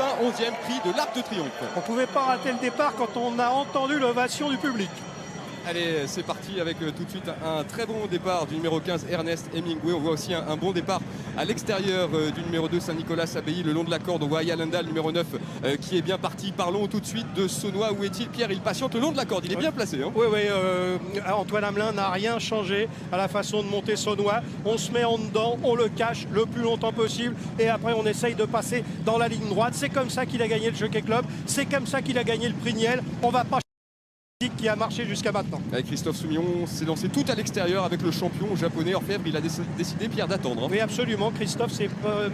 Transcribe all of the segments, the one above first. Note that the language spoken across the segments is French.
91e prix de l'Arc de Triomphe. On ne pouvait pas rater le départ quand on a entendu l'ovation du public. Allez, c'est parti avec tout de suite un très bon départ du numéro 15 Ernest Hemingway. On voit aussi un bon départ à l'extérieur du numéro 2 Saint-Nicolas-Abbaye le long de la corde. On voit Ayalanda, le numéro 9 qui est bien parti. Parlons tout de suite de Saunois. Où est-il, Pierre? Il patiente le long de la corde, il est bien placé, hein. Oui, Antoine Hamelin n'a rien changé à la façon de monter Saunois. On se met en dedans, on le cache le plus longtemps possible et après on essaye de passer dans la ligne droite. C'est comme ça qu'il a gagné le Jockey Club, c'est comme ça qu'il a gagné le prix Niel. On va pas qui a marché jusqu'à maintenant. Avec Christophe Soumillon s'est lancé tout à l'extérieur avec le champion japonais Orfèvre. Il a décidé, Pierre, d'attendre, hein. Oui, absolument. Christophe s'est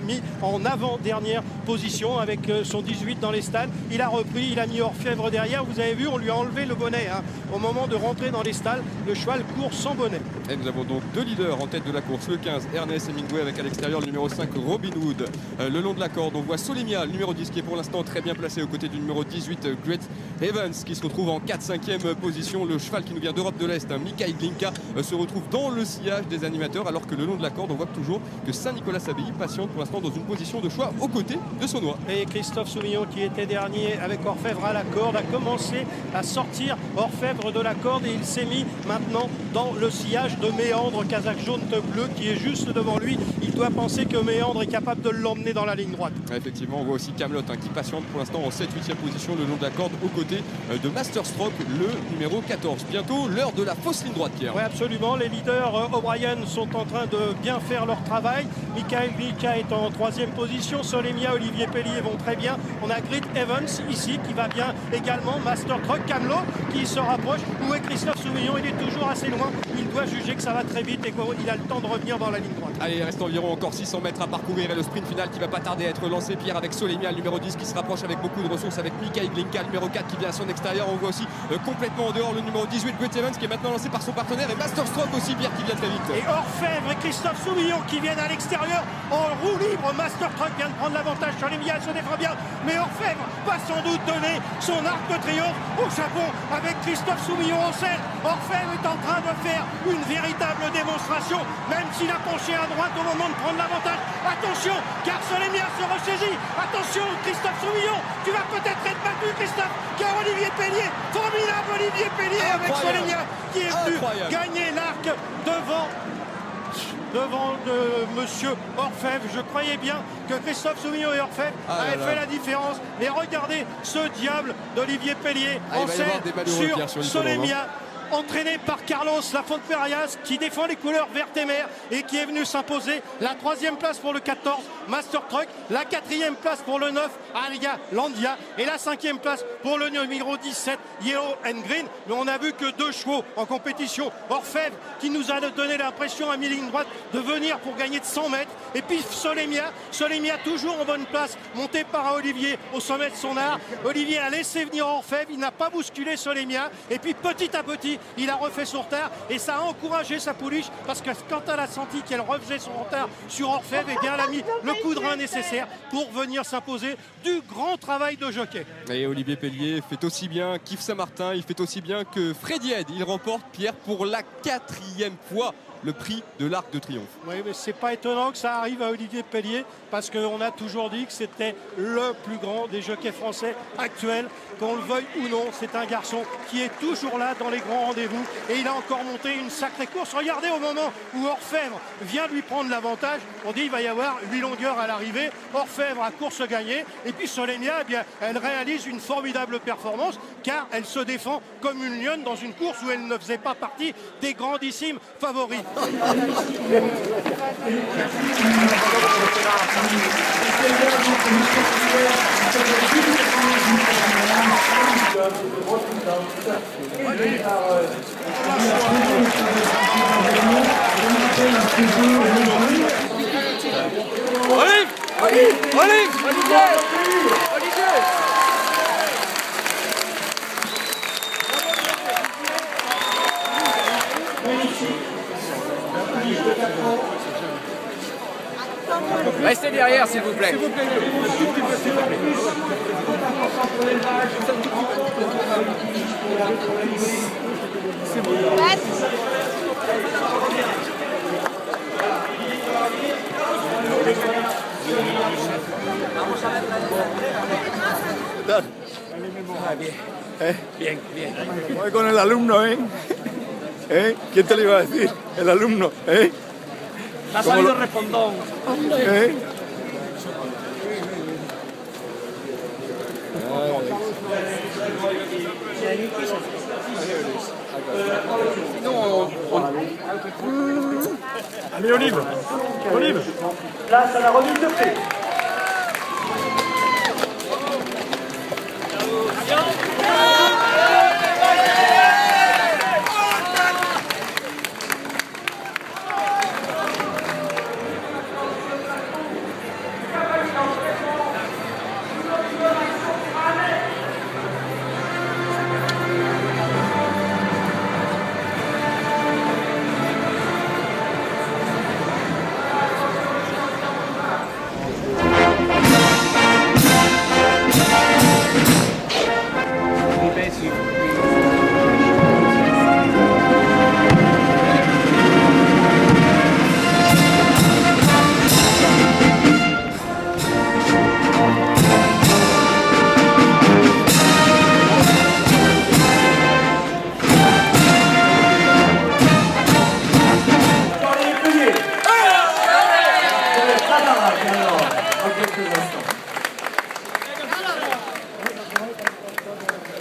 mis en avant-dernière position avec son 18 dans les stalles. Il a repris, il a mis Orfèvre derrière. Vous avez vu, on lui a enlevé le bonnet, hein. Au moment de rentrer dans les stalles, le cheval court sans bonnet. Et nous avons donc deux leaders en tête de la course. Le 15, Ernest Hemingway, avec à l'extérieur le numéro 5, Robin Hood. Le long de la corde, on voit Solemia, le numéro 10, qui est pour l'instant très bien placé aux côtés du numéro 18, Great Evans, qui se retrouve en 4-5e position. Le cheval qui nous vient d'Europe de l'Est, hein, Mikhail Glinka, se retrouve dans le sillage des animateurs, alors que le long de la corde, on voit toujours que Saint-Nicolas-Abbaye patiente pour l'instant dans une position de choix aux côtés de Saunois. Et Christophe Soumillon, qui était dernier avec Orfèvre à la corde, a commencé à sortir Orfèvre de la corde et il s'est mis maintenant dans le sillage de Méandre, Kazakh jaune bleu, qui est juste devant lui. Il doit penser que Méandre est capable de l'emmener dans la ligne droite. Effectivement, on voit aussi Camelot, hein, qui patiente pour l'instant en 7-8e position le long de la corde aux côtés de Masterstroke, le numéro 14. Bientôt l'heure de la fausse ligne droite, Pierre. Oui, absolument. Les leaders O'Brien sont en train de bien faire leur travail. Michael Glinka est en 3e position. Solemia, Olivier Pellier vont très bien. On a Great Evans ici qui va bien également. Mastertruck, Camelot qui se rapproche. Où est Christophe Soumillon? Il est toujours assez loin. Il doit juger que ça va très vite et qu'il a le temps de revenir dans la ligne droite. Allez, il reste environ encore 600 mètres à parcourir et le sprint final qui va pas tarder à être lancé, Pierre, avec Solemia, le numéro 10 qui se rapproche avec beaucoup de ressources, avec Michael Glinka, le numéro 4 qui vient à son extérieur. On voit aussi complètement en dehors le numéro 18, Great Evans, qui est maintenant lancé par son partenaire, et Masterstroke aussi, Pierre, qui vient très vite. Et Orfèvre et Christophe Soumillon qui viennent à l'extérieur en roue libre. Masterstroke vient de prendre l'avantage sur les Solemia, se défend bien, mais Orfèvre va sans doute donner son arc de triomphe au Japon avec Christophe Soumillon en selle. Orfèvre est en train de faire une véritable démonstration, même s'il a penché à droite au moment de prendre l'avantage. Attention, car Solemia se ressaisit. Attention, Christophe Soumillon, tu vas peut-être être battu, Christophe, car Olivier Pellier, formidable Olivier Pellier avec Solemia qui est venu gagner l'arc devant monsieur Orfèvre. Je croyais bien que Christophe Soumillon et Orfèvre avaient fait la différence. Mais regardez ce diable d'Olivier Pellier en selle sur Solemia, entraîné par Carlos Lafontperias, qui défend les couleurs vertes et mer et qui est venu s'imposer. La 3e place pour le 14 Mastertruck, la 4e place pour le 9 Aria Landia et la 5e place pour le numéro 17 Yellow and Green. Mais on a vu que 2 chevaux en compétition. Orfèvre qui nous a donné l'impression à mi-ligne droite de venir pour gagner de 100 mètres. Et puis Solemia toujours en bonne place, monté par Olivier au sommet de son art. Olivier a laissé venir Orfèvre, il n'a pas bousculé Solemia. Et puis petit à petit, il a refait son retard et ça a encouragé sa pouliche, parce que quand elle a senti qu'elle refaisait son retard sur Orfèvre, et bien elle a mis le coup de rein nécessaire pour venir s'imposer. Du grand travail de jockey. Et Olivier Pellier fait aussi bien qu'Yves Saint-Martin, il fait aussi bien que Freddy Head. Il remporte, Pierre, pour la 4e fois le prix de l'Arc de Triomphe. Oui, mais c'est pas étonnant que ça arrive à Olivier Pellier, parce qu'on a toujours dit que c'était le plus grand des jockeys français actuels. Qu'on le veuille ou non, c'est un garçon qui est toujours là dans les grands rendez-vous et il a encore monté une sacrée course. Regardez, au moment où Orfèvre vient lui prendre l'avantage, on dit il va y avoir 8 longueurs à l'arrivée. Orfèvre a course gagnée et puis Solemia, eh bien, elle réalise une formidable performance car elle se défend comme une lionne dans une course où elle ne faisait pas partie des grandissimes favoris. Restez derrière, s'il vous plaît. S'il vous plaît. C'est bon. tal? Bien. Bien, bien. Voy con el alumno, ¿eh? ¿Quién te lo iba a decir? El alumno, ¿eh? Ha salido respondón. Allez, Olive. Olive. Place à la remise de prix.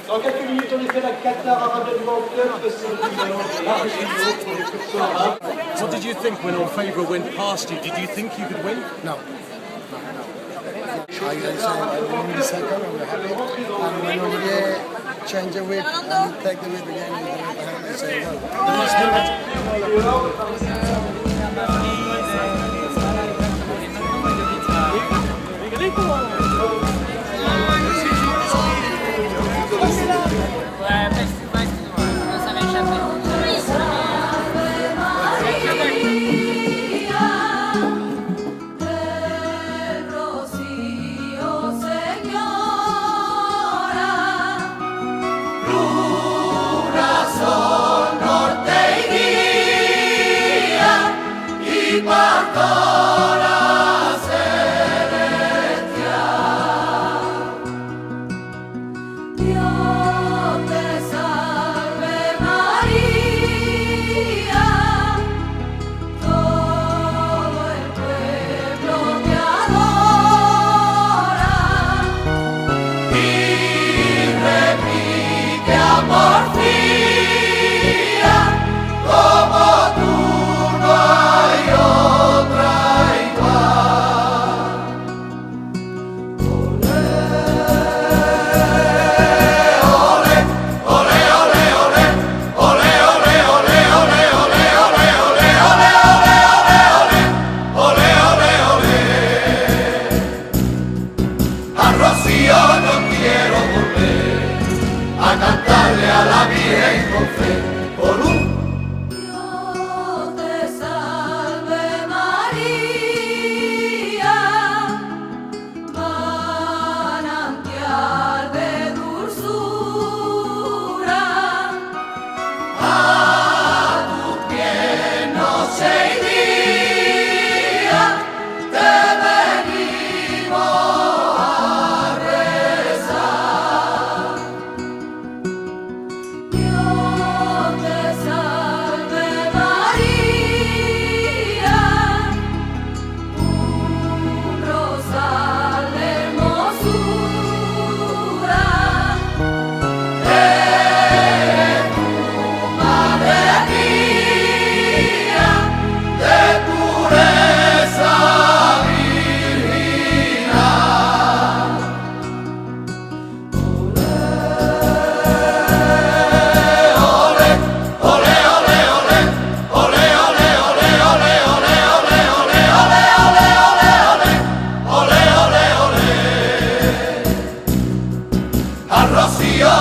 Dans quelques minutes, on fait la Qatar Arabian Cup de What did you think when our favourite went past you? Did you think you could win? No. I win the second, and we're happy. And when Olivier change the whip and take the whip again, we do it behind and say, Rocío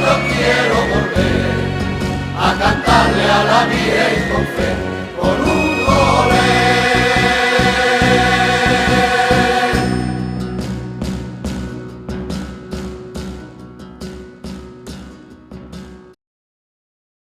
yo quiero volver a cantarle a la Virgen con fe.